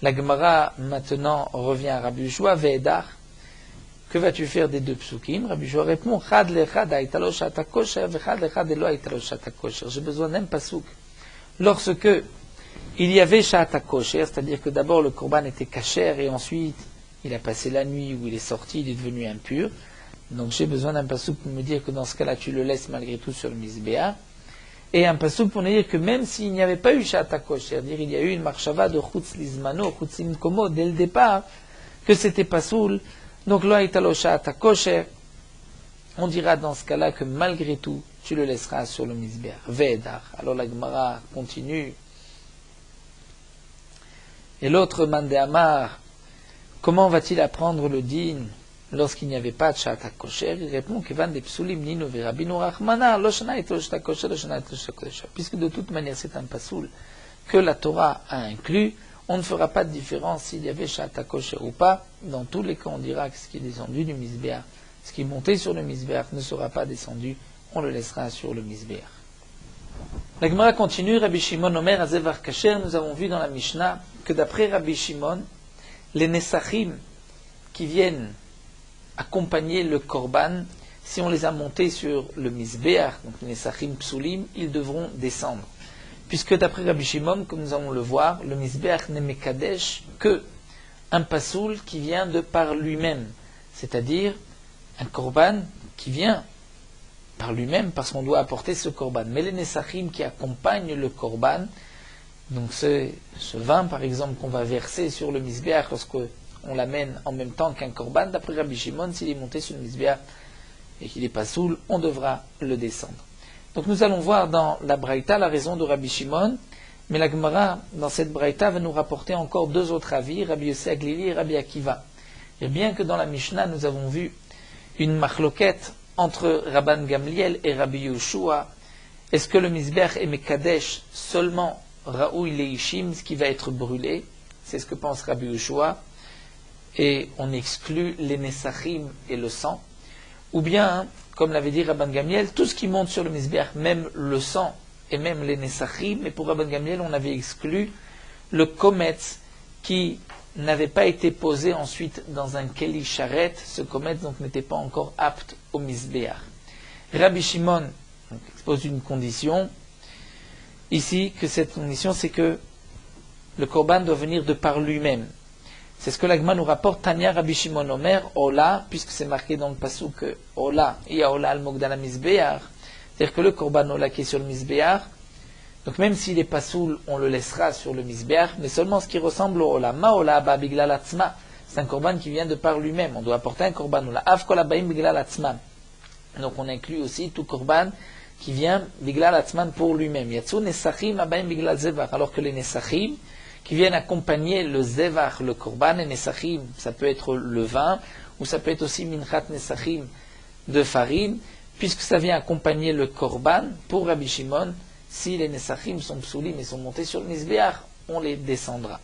La Gemara maintenant revient à Rabbi Yoshua Ve'edach. Que vas-tu faire des deux psukim? Rabbi Yoshua répond Chad lechad aitalo shata kosher vechad lechad elo aitalo shata kosher. J'ai besoin d'un pasuk. Lorsque il y avait shata kosher, c'est-à-dire que d'abord le korban était kasher et ensuite il a passé la nuit où il est sorti, il est devenu impur. Donc j'ai besoin d'un passouk pour me dire que dans ce cas-là, tu le laisses malgré tout sur le Mizbeach. Et un passouk pour me dire que même s'il n'y avait pas eu Sha'ata Kosher, c'est-à-dire il y a eu une marshava de Chutz Lizmano, Chutz Imkomo, dès le départ, que c'était pas soul. Donc lo haïtalo Sha'ata Kosher, on dira dans ce cas-là que malgré tout, tu le laisseras sur le Mizbeach. Ve'edach. Alors la Gemara continue. Et l'autre Mandéamar, comment va-t-il apprendre le din lorsqu'il n'y avait pas de Sha'ata Kosher? Il répond que Van de Psulim Nino Verabinu Rachmana, lo Shana et lo Sha'ata Kosher, lo Shana et lo Sha'ata Kosher. Puisque de toute manière c'est un pasoul que la Torah a inclus, on ne fera pas de différence s'il y avait Sha'ata Kosher ou pas. Dans tous les cas, on dira que ce qui est descendu du Mizbeach, ce qui est monté sur le Mizbeach ne sera pas descendu, on le laissera sur le Mizbeach. La Gemara continue, Rabbi Shimon Omer Azevar Kasher, nous avons vu dans la Mishnah que d'après Rabbi Shimon, les Nesachim qui viennent accompagner le Korban, si on les a montés sur le Mizbeach, donc les Nesachim Psulim, ils devront descendre. Puisque d'après Rabbi Shimon, comme nous allons le voir, le Mizbeach n'est mekadesh que un pasoul qui vient de par lui-même, c'est-à-dire un Korban qui vient par lui-même parce qu'on doit apporter ce Korban. Mais les Nesachim qui accompagnent le Korban, donc ce vin par exemple qu'on va verser sur le Mizbeach lorsqu'on l'amène en même temps qu'un Korban, d'après Rabbi Shimon, s'il est monté sur le Mizbeach et qu'il n'est pas soul, on devra le descendre. Donc nous allons voir dans la Braïta la raison de Rabbi Shimon, mais la Gemara, dans cette Braïta, va nous rapporter encore deux autres avis, Rabbi Yossé Aglili et Rabbi Akiva. Et bien que dans la Mishnah, nous avons vu une machloquette entre Rabban Gamliel et Rabbi Yoshua, est-ce que le Mizbeach est Mekadesh seulement Raoui Leishim, ce qui va être brûlé? C'est ce que pense Rabbi Yoshua, et on exclut les Nesachim et le sang. Ou bien, comme l'avait dit Rabban Gamliel, tout ce qui monte sur le Mizbeach, même le sang et même les Nesachim, mais pour Rabban Gamliel, on avait exclu le Kometz qui n'avait pas été posé ensuite dans un Keli Sharet. Ce Kometz donc n'était pas encore apte au Mizbeach. Rabbi Shimon expose une condition ici, que cette condition c'est que le Korban doit venir de par lui-même. C'est ce que l'Agma nous rapporte, Tanya Rabbi Shimon Omer, Ola, puisque c'est marqué dans le passou que Ola, Ia Ola al-Mogdala Mizbeach, c'est-à-dire que le Korban Ola qui est sur le Mizbeach, donc même s'il n'est pas soul, on le laissera sur le Mizbeach, mais seulement ce qui ressemble au Ola. Ma Ola Abba Bigla Latzma, c'est un Korban qui vient de par lui-même. On doit apporter un Korban Ola. Av Kol Abaim Bigla Latzma. Donc on inclut aussi tout Korban qui vient biglal atzman pour lui-même. Yatsu nesachim abaim biglal zevach, alors que les nesachim qui viennent accompagner le zevach, le korban, et nesachim, ça peut être le vin, ou ça peut être aussi minchat nesachim de farine, puisque ça vient accompagner le korban, pour Rabbi Shimon, si les nesachim sont psulim et sont montés sur le mizbeach, on les descendra.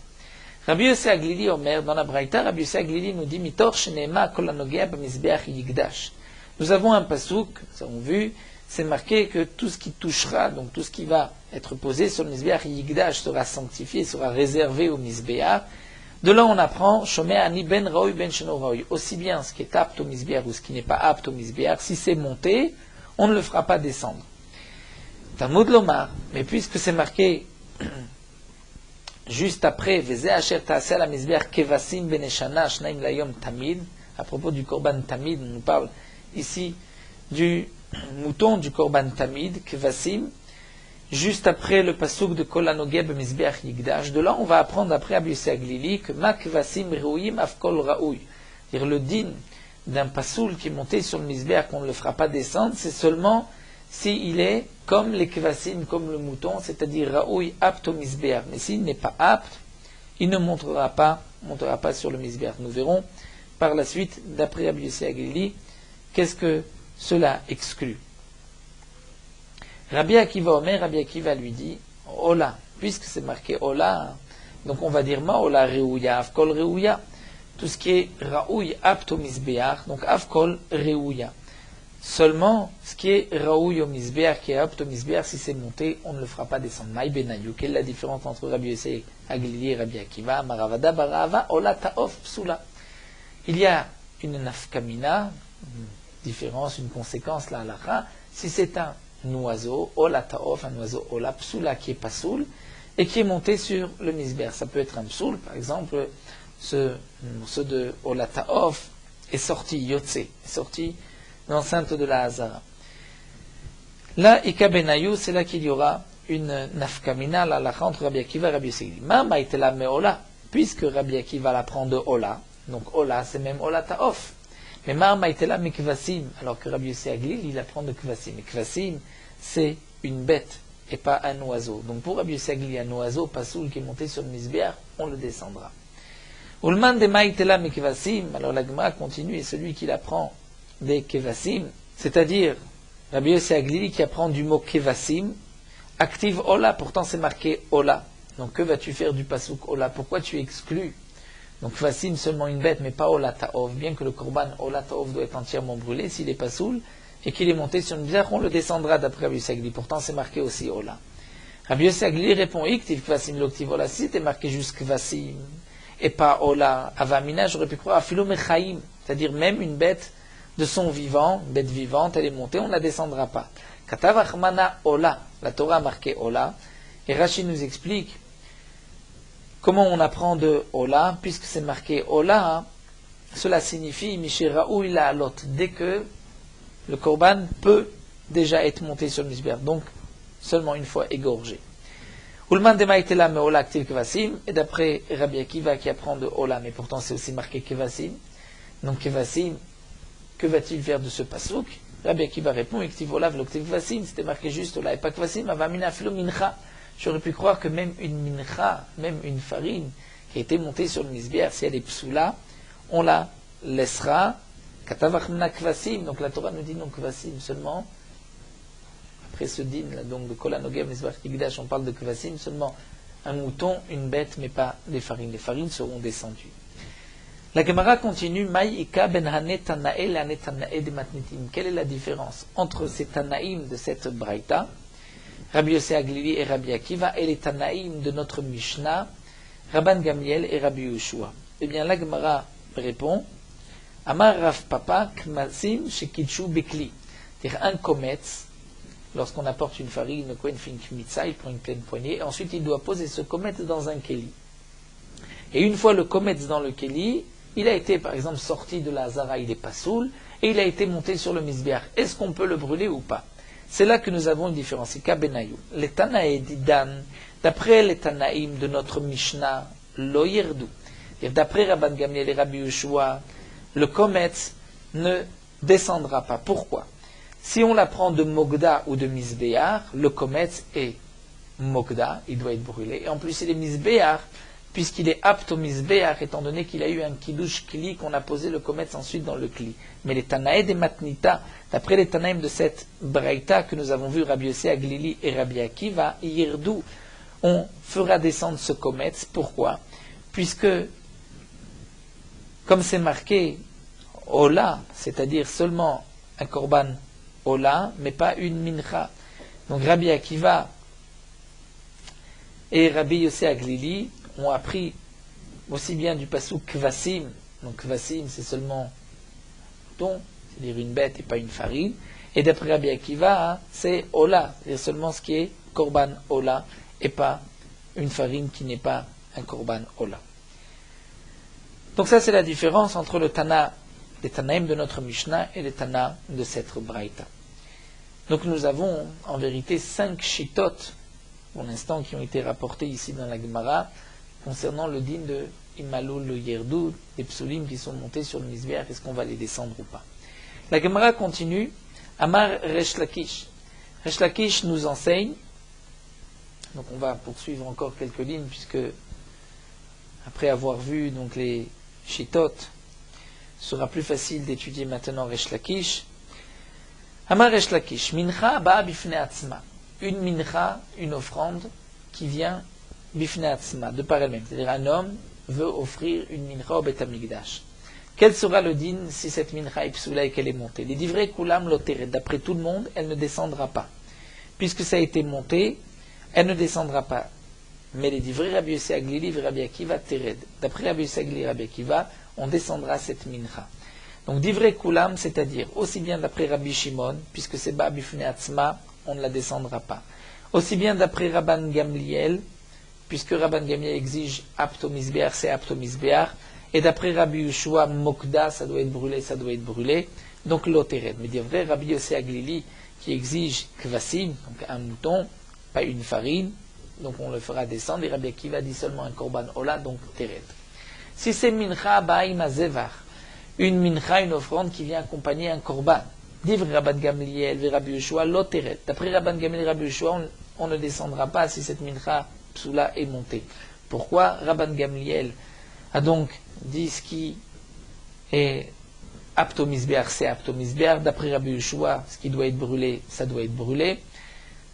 Rabbi Yossé Aglili Omer, dans la Braïta, Rabbi Yossé Aglili nous dit Mitor Shenema Kol Hanogea B'Mizbeach Yigdash. Nous avons un pasouk, nous avons vu, c'est marqué que tout ce qui touchera, donc tout ce qui va être posé sur le Mizbeach Yigdash sera sanctifié, sera réservé au Mizbeach. De là on apprend Shomei Ani Ben Raoui Ben Sheno Raoui. Aussi bien ce qui est apte au Mizbeach ou ce qui n'est pas apte au Mizbeach, si c'est monté, on ne le fera pas descendre. Talmud Lomar, mais puisque c'est marqué juste après, à propos du korban tamid, on nous parle ici du mouton du korban tamid, kevasim, juste après le pasuk de Kol Hanogeb Mizbeach Yigdash. De là, on va apprendre après Rabbi Yossé Aglili que ma kevasim reuyim afkol raouy. C'est-à-dire le din d'un pasoul qui est monté sur le Mizbeach, qu'on ne le fera pas descendre, c'est seulement s'il est comme les kvasim, comme le mouton, c'est-à-dire raouy apte au Mizbeach. Mais s'il n'est pas apte, il ne montera pas sur le Mizbeach. Nous verrons par la suite, d'après Rabbi Yossé Aglili, qu'est-ce que cela exclut. Rabbi Akiva Omer, Rabbi Akiva lui dit, Ola, puisque c'est marqué Ola, donc on va dire Ma Ola Reouya, Avkol Reouya, tout ce qui est Raouy apte au Mizbeach, donc Avkol Reouya. Seulement, ce qui est Raouy au Mizbeach, qui est apte au Mizbeach, si c'est monté, on ne le fera pas descendre. Maï Benayou, quelle est la différence entre Rabbi Yossé Aglili et Rabbi Akiva? Maravada Barava, Ola Taof Psula. Il y a une nafkamina, une différence, une conséquence, la halakha, si c'est un oiseau, Ola Taof, un oiseau Ola Psula qui est pasoul, et qui est monté sur le Mizbeach. Ça peut être un psoul, par exemple, ce de Ola Taof est sorti, Yotse, est sorti l'enceinte de la Hazara. Là, Ika Benayou, c'est là qu'il y aura une nafkamina, la halakha entre Rabbi Akiva et Rabbi Yossé Aglili. Ma maïtela me Ola, puisque Rabbi Akiva l'apprend de Ola, donc Ola, c'est même Ola Taof. Mais Mar maïtela me Kvasim, alors que Rabbi Yossé Aglili, il apprend de Kvasim. Et Kvasim, c'est une bête et pas un oiseau. Donc pour Rabbi Yossé Aglili, un oiseau, pasoul, qui est monté sur le Mizbeach, on le descendra. Ulman de maïtela me Kvasim, alors la Gemara continue, et celui qui l'apprend des Kevasim, c'est-à-dire Rabbi Yossé Aglili qui apprend du mot Kevasim, active Ola, pourtant c'est marqué Ola. Donc que vas-tu faire du pasouk Ola? Pourquoi tu exclus? Donc Kvasim seulement une bête, mais pas Ola Taof, bien que le korban Ola Taof doit être entièrement brûlé, s'il est pasoul, et qu'il est monté sur une bizarre, on le descendra d'après Rabbi Yossé Aglili. Pourtant c'est marqué aussi Ola. Rabbi Yossé Aglili répond, Iktiv Kvasim l'octiv Ola, si c'était marqué juste Kvasim, et pas Ola, Avamina, j'aurais pu croire Afilo Mechaim, c'est-à-dire même une bête de son vivant, une bête vivante, elle est montée, on ne la descendra pas. Katav Achmana Ola, la Torah a marqué Ola, et Rashi nous explique comment on apprend de Ola, puisque c'est marqué Ola, cela signifie Mishiraou ila alot, dès que le korban peut déjà être monté sur le Mizbeach, donc seulement une fois égorgé. Ulman de maïtela me Ola aktiv kevasim, et d'après Rabbi Akiva qui apprend de Ola, mais pourtant c'est aussi marqué kevasim, donc kevasim, que va-t-il faire de ce pasouk? Rabbi Akiva répond, Iktiv Ola v'loktiv kevasim, c'était marqué juste Ola et pas kevasim, avamina filo mincha. J'aurais pu croire que même une mincha, même une farine qui a été montée sur le Mizbeach, si elle est psoula, on la laissera. Katavachmna kvasim, donc la Torah nous dit non kvasim seulement. Après ce din, là, donc de Kol Hanogeb Mizbeach Yigdash, on parle de kvasim seulement un mouton, une bête, mais pas des farines. Les farines seront descendues. La Gemara continue, Maïka ben Hane Tanae et Hane Tanae de Matnitim. Quelle est la différence entre ces Tanaïm de cette Braïta, Rabbi Yossé Aglili et Rabbi Akiva, et les Tanaïm de notre Mishnah, Rabban Gamliel et Rabbi Yoshua? Eh bien, la Gemara répond, Amar Rav Papa Kmasim Shekitshu Bekli. C'est-à-dire un kometz, lorsqu'on apporte une farine, le Kohen fait une kmitza, il prend une pleine poignée, et ensuite il doit poser ce kometz dans un keli. Et une fois le kometz dans le keli, il a été par exemple sorti de la Hazara, il est pasoul, et il a été monté sur le Mizbeach. Est-ce qu'on peut le brûler ou pas? C'est là que nous avons une différence. Ika Benayou. Les Tanaï d'Idan, d'après les Tanaïm de notre Mishnah, lo yerdu. D'après Rabban Gamliel et Rabbi Yoshua, le kometz ne descendra pas. Pourquoi? Si on la prend de Mogda ou de Misbéar, le kometz est Mogda, il doit être brûlé. Et en plus, il est Misbéar, puisqu'il est apte au Misbéar, étant donné qu'il a eu un kiddush kli, qu'on a posé le kometz ensuite dans le kli. Mais les Tanaï des Matnita, d'après les Tanaïm de cette Braïta que nous avons vu, Rabbi Yossé Aglili et Rabbi Akiva, Yerdou, on fera descendre ce kometz. Pourquoi? Puisque, comme c'est marqué, Ola, c'est-à-dire seulement un korban Ola, mais pas une mincha. Donc Rabbi Akiva et Rabbi Yossé Aglili ont appris aussi bien du passouk kvasim. Donc kvasim, c'est seulement mouton, c'est-à-dire une bête et pas une farine. Et d'après Rabbi Akiva, c'est Ola, c'est-à-dire seulement ce qui est korban Ola et pas une farine qui n'est pas un korban Ola. Donc ça, c'est la différence entre le Tana, les Tanaïm de notre Mishnah et les Tana de cette Braïta. Donc nous avons en vérité 5 shitot, pour l'instant, qui ont été rapportés ici dans la Gemara, concernant le din de Imalul le Yerdou, les psulim qui sont montés sur le Mizbeach, est-ce qu'on va les descendre ou pas. La Gemara continue, Amar Resh Lakish. Resh Lakish nous enseigne, donc on va poursuivre encore quelques lignes, puisque après avoir vu donc les shitot, ce sera plus facile d'étudier maintenant Resh Lakish. Amar Resh Lakish, mincha ba bifne atzma. Une mincha, une offrande qui vient bifne atzma, de par elle-même. C'est-à-dire un homme veut offrir une mincha au Bet Hamikdash. Quel sera le din si cette mincha est psoula et qu'elle est montée? Les divrei kulam loteret. D'après tout le monde, elle ne descendra pas. Puisque ça a été monté, elle ne descendra pas. Mais les divrei Rabbi Yossé Aglili et Rabbi Akiva tered. D'après Rabbi Yossé Aglili et Rabbi Akiva, on descendra cette mincha. Donc divrei kulam, c'est-à-dire aussi bien d'après Rabbi Shimon, puisque c'est ba bifne atzma, on ne la descendra pas. Aussi bien d'après Rabban Gamliel, puisque Rabban Gamliel exige apto misbeach, c'est apto misbeach, et d'après Rabbi Yoshua, mokda, ça doit être brûlé, ça doit être brûlé, donc l'oteret. Mais dire vrai, Rabbi Yossé Aglili, qui exige kvasim, donc un mouton, pas une farine, donc on le fera descendre, et Rabbi Akiva dit seulement un korban ola, donc teret. Si c'est mincha ba'im azevar, une mincha, une offrande qui vient accompagner un korban, Divre Rabban Gamliel et Rabbi Yoshua l'oteret. D'après Rabban Gamliel et Rabbi Yoshua, on ne descendra pas si cette mincha psoula est montée. Pourquoi? Rabban Gamliel a donc dit ce qui est apto misbeach, c'est apto misbeach. D'après Rabbi Yoshua, ce qui doit être brûlé, ça doit être brûlé.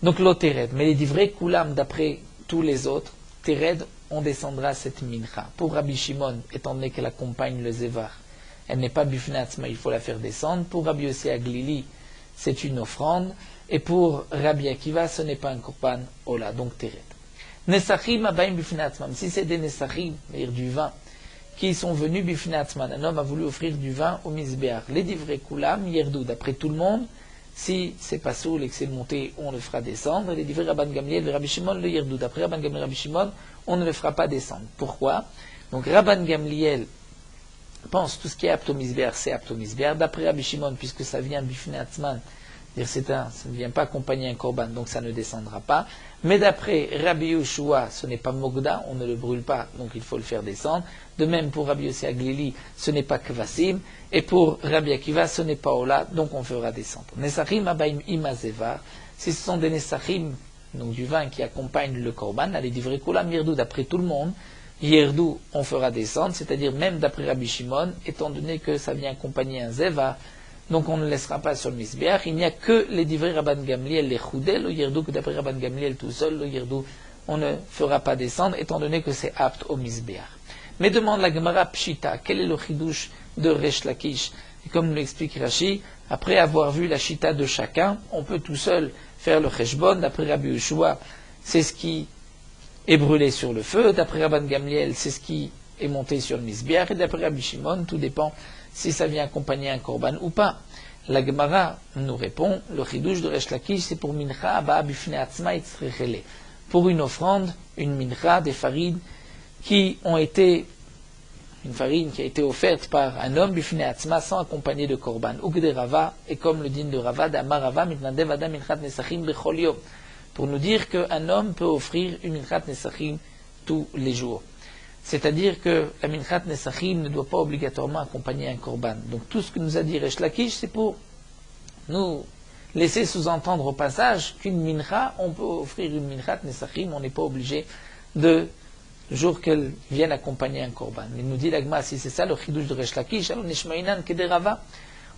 Donc l'oteret. Mais les divrei kulam, d'après tous les autres, tered, on descendra cette mincha. Pour Rabbi Shimon, étant donné qu'elle accompagne le zevar, elle n'est pas bifne atzma, il faut la faire descendre. Pour Rabbi Yossé Aglili, c'est une offrande. Et pour Rabbi Akiva, ce n'est pas un korban ola, donc teret. Nesachim abayim bifne atzma. Si c'est des nesachim, c'est-à-dire du vin, qui sont venus bifne atzma, un homme a voulu offrir du vin au misbeach. Les divrei kulam, yerdou, d'après tout le monde, si c'est pas soul et que c'est monté, on le fera descendre. Et les divrei Rabban Gamliel et Rabbi Shimon, le yerdou, d'après Rabban Gamliel et Rabbi Shimon, on ne le fera pas descendre. Pourquoi? Donc Rabban Gamliel pense tout ce qui est apto misbeach, c'est apto misbeach. D'après Rabbi Shimon, puisque ça vient bifne atzman, ça ne vient pas accompagner un korban, donc ça ne descendra pas. Mais d'après Rabbi Yoshua, ce n'est pas mogda, on ne le brûle pas, donc il faut le faire descendre. De même pour Rabbi Yossé Aglili, ce n'est pas kvasim. Et pour Rabbi Akiva, ce n'est pas ola, donc on fera descendre. Nesachim abaim imazevar, si ce sont des nesachim, donc du vin qui accompagne le korban, allez divrei kulam yerdou, d'après tout le monde, Yerdou, on fera descendre, c'est-à-dire même d'après Rabbi Shimon, étant donné que ça vient accompagner un zeva, donc on ne laissera pas sur le misbeach. Il n'y a que les divrei Rabban Gamliel, les choudel, le Yerdou, que d'après Rabban Gamliel tout seul, le Yerdou, on ne fera pas descendre, étant donné que c'est apte au misbeach. Mais demande la Gemara Pshita, quel est le chidouche de Resh Lakish? Et comme nous l'explique Rashi, après avoir vu la Shita de chacun, on peut tout seul faire le cheshbon. D'après Rabbi Yoshua, c'est ce qui est brûlé sur le feu. D'après Rabban Gamliel, c'est ce qui est monté sur le misbeach. Et d'après Rabbi Shimon, tout dépend si ça vient accompagner un korban ou pas. La Gemara nous répond, le chidouche de Resh Lakish, c'est pour mincha ba bifne atzma itzrechele. Pour une offrande, une mincha, des farines qui ont été, une farine qui a été offerte par un homme bifne atzma sans accompagner de korban. Ugde Rava, et comme le din de Rava, d'Amar Rava mitnadev adam minchat nesachim bechol yom. Pour nous dire qu'un homme peut offrir une minchat nesachim tous les jours. C'est-à-dire que la minchat nesachim ne doit pas obligatoirement accompagner un korban. Donc tout ce que nous a dit Resh Lakish, c'est pour nous laisser sous-entendre au passage qu'une mincha, on peut offrir une minchat nesachim, on n'est pas obligé de, le jour qu'elle vienne accompagner un korban. Mais nous dit l'agma, si c'est ça le chidouche de Resh Lakish, alors nishmainan kederava.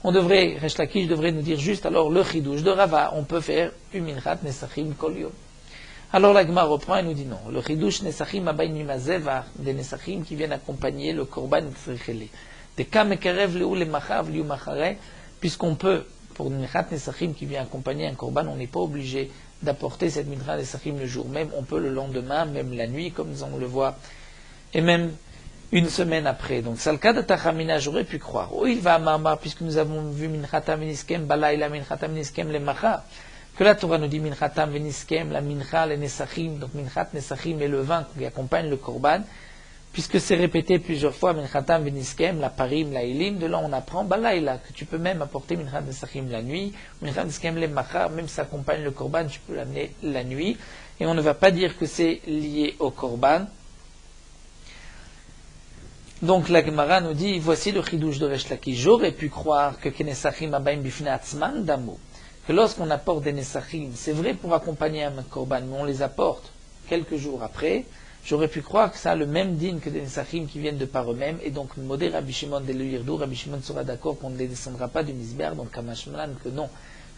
Resh Lakish devrait nous dire juste, alors le chidouche de Rava, on peut faire une minchat nesachim kol yom. Alors l'agma reprend et nous dit non, le chidouche nesachim abayin mimazevar, des nesachim qui viennent accompagner le korban tzrichele. Des kamekerev leu le machav liu machare, puisqu'on peut, pour une minchat nesachim qui vient accompagner un korban, on n'est pas obligé d'apporter cette minchat nesachim le jour même, on peut le lendemain, même la nuit, comme on le voit, et même une semaine après. Donc, salka de tachamina, j'aurais pu croire. Oh, il va à Mama, puisque nous avons vu minchatam veniskem, balaïla minchatam veniskem le macha, que la Torah nous dit minchatam veniskem, la mincha, les nesachim, donc minchat nesachim et le vin qui accompagne le korban, puisque c'est répété plusieurs fois, minchatam veniskem, la parim, la ilim, de là on apprend, balaïla, que tu peux même apporter minchat nesachim la nuit, minchat nesachim le macha, même si ça accompagne le korban, tu peux l'amener la nuit, et on ne va pas dire que c'est lié au korban. Donc la Gemara nous dit, voici le chidouche de Resh Lakish. J'aurais pu croire que nesachim abayim bifnei atzman damo, que lorsqu'on apporte des nesachim, c'est vrai pour accompagner un korban, mais on les apporte quelques jours après, j'aurais pu croire que ça a le même digne que des nesachim qui viennent de par eux-mêmes, et donc modé Rabbi Shimon de l'Uyirdo, Rabbi Shimon sera d'accord qu'on ne les descendra pas du misber, donc Kamashmalan que non,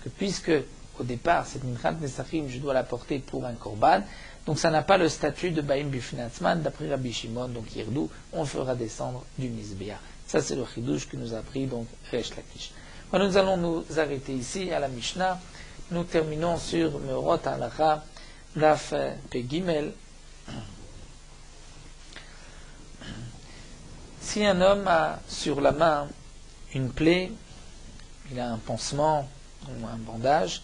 que puisque au départ cette minchat nesachim je dois l'apporter pour un korban, donc ça n'a pas le statut de Baim Bifnei Atzman, d'après Rabbi Shimon, donc Yirdu, on fera descendre du misbéa. Ça c'est le chidouche que nous a pris donc Resh Lakish. Alors, nous allons nous arrêter ici à la Mishnah. Nous terminons sur Meorot Halacha, Daf Pegimel. Si un homme a sur la main une plaie, il a un pansement ou un bandage,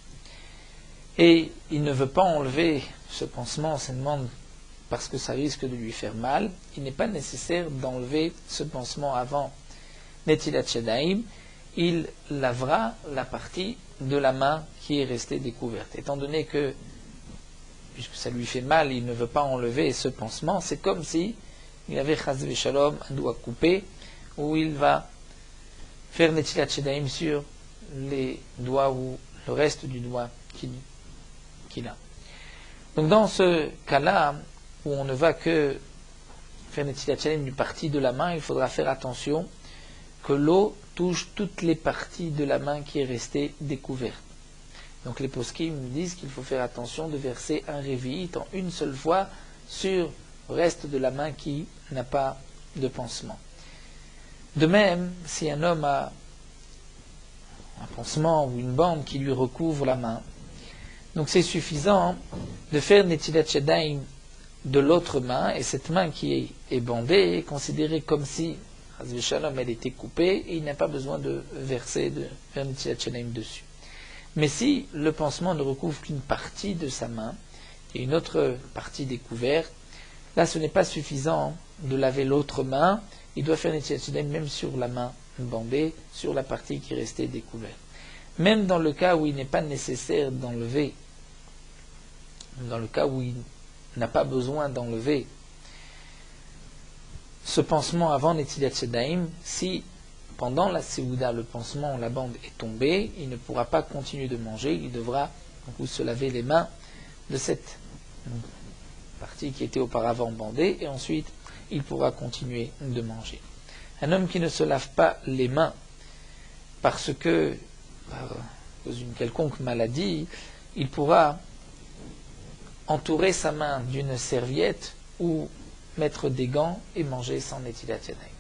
et il ne veut pas enlever ce pansement, on se demande parce que ça risque de lui faire mal, il n'est pas nécessaire d'enlever ce pansement avant Netilat Yadayim, il lavera la partie de la main qui est restée découverte. Étant donné que, puisque ça lui fait mal, il ne veut pas enlever ce pansement, c'est comme si il avait chas v'shalom, un doigt coupé, où il va faire Netilat Yadayim sur les doigts ou le reste du doigt qu'il a. Donc dans ce cas-là, où on ne va que faire Netilat Yadayim d'une partie de la main, il faudra faire attention que l'eau touche toutes les parties de la main qui est restée découverte. Donc les poskim disent qu'il faut faire attention de verser un révi'it en une seule fois sur le reste de la main qui n'a pas de pansement. De même, si un homme a un pansement ou une bande qui lui recouvre la main, donc c'est suffisant de faire Netilat Yadayim de l'autre main, et cette main qui est bandée est considérée comme si Shalom, elle était coupée et il n'a pas besoin de verser, de faire Netilat Yadayim dessus. Mais si le pansement ne recouvre qu'une partie de sa main et une autre partie découverte, là ce n'est pas suffisant de laver l'autre main, il doit faire Netilat Yadayim même sur la main bandée, sur la partie qui restait découverte. Même dans le cas où il n'est pas nécessaire d'enlever, dans le cas où il n'a pas besoin d'enlever ce pansement avant Netilat Yadayim, si pendant la Séouda le pansement ou la bande est tombé, il ne pourra pas continuer de manger, il devra donc se laver les mains de cette partie qui était auparavant bandée et ensuite il pourra continuer de manger. Un homme qui ne se lave pas les mains parce que par une quelconque maladie, il pourra entourer sa main d'une serviette ou mettre des gants et manger sans Netilat Yadayim.